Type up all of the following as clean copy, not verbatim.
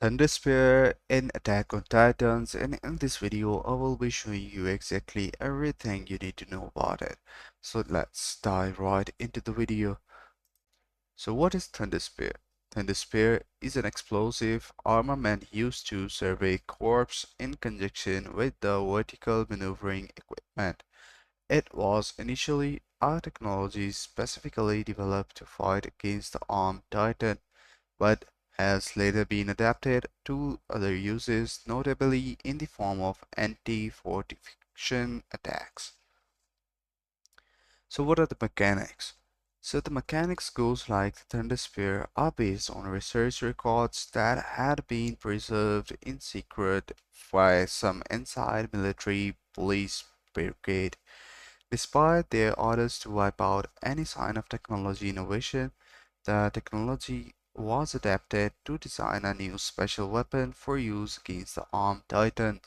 Thunderspear in Attack on Titans, and in this video I will be showing you exactly everything you need to know about it. So let's dive right into the video. So what is Thunderspear? Thunderspear is an explosive armament used to survey corps in conjunction with the vertical maneuvering equipment. It was initially a technology specifically developed to fight against the armed titan, but has later been adapted to other uses, notably in the form of anti-fortification attacks. So what are the mechanics? So the mechanics goes like the Thunder Spear are based on research records that had been preserved in secret by some inside military police brigade. Despite their orders to wipe out any sign of technology innovation, the technology was adapted to design a new special weapon for use against the armed titans.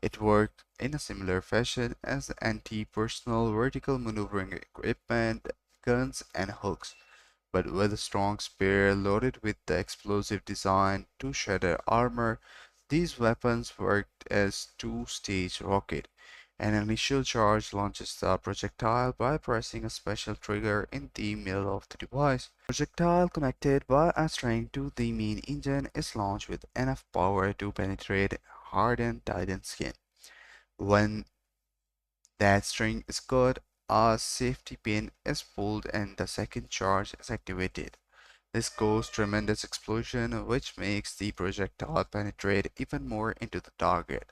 It worked in a similar fashion as the anti-personnel vertical maneuvering equipment, guns, and hooks, but with a strong spear loaded with the explosive design to shatter armor. These weapons worked as two-stage rocket. An initial charge launches the projectile by pressing a special trigger in the middle of the device. Projectile connected by a string to the main engine is launched with enough power to penetrate hardened Titan skin. When that string is cut, a safety pin is pulled and the second charge is activated. This causes tremendous explosion which makes the projectile penetrate even more into the target.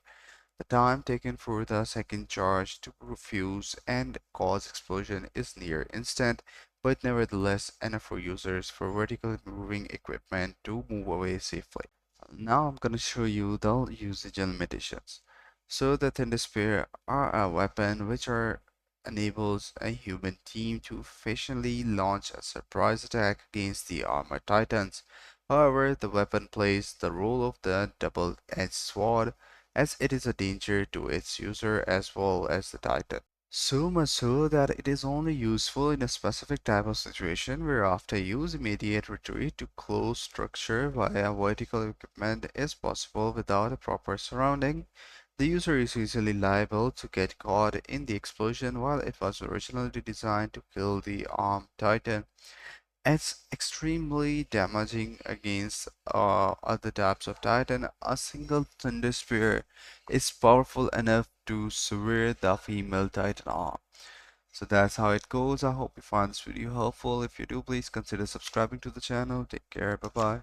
The time taken for the second charge to fuse and cause explosion is near instant, but nevertheless enough for users for vertically moving equipment to move away safely. Now I'm gonna show you the usage and limitations. So the Thunder Spear are a weapon which enables a human team to efficiently launch a surprise attack against the armored titans. However, the weapon plays the role of the double-edged sword, as it is a danger to its user as well as the titan. So much so that it is only useful in a specific type of situation where after use immediate retreat to close structure via vertical equipment is possible without a proper surrounding. The user is easily liable to get caught in the explosion while it was originally designed to kill the armed titan. It's extremely damaging against other types of Titan. A single Thunder Spear is powerful enough to sever the female Titan arm. So that's how it goes. I hope you find this video helpful. If you do, please consider subscribing to the channel. Take care. Bye bye.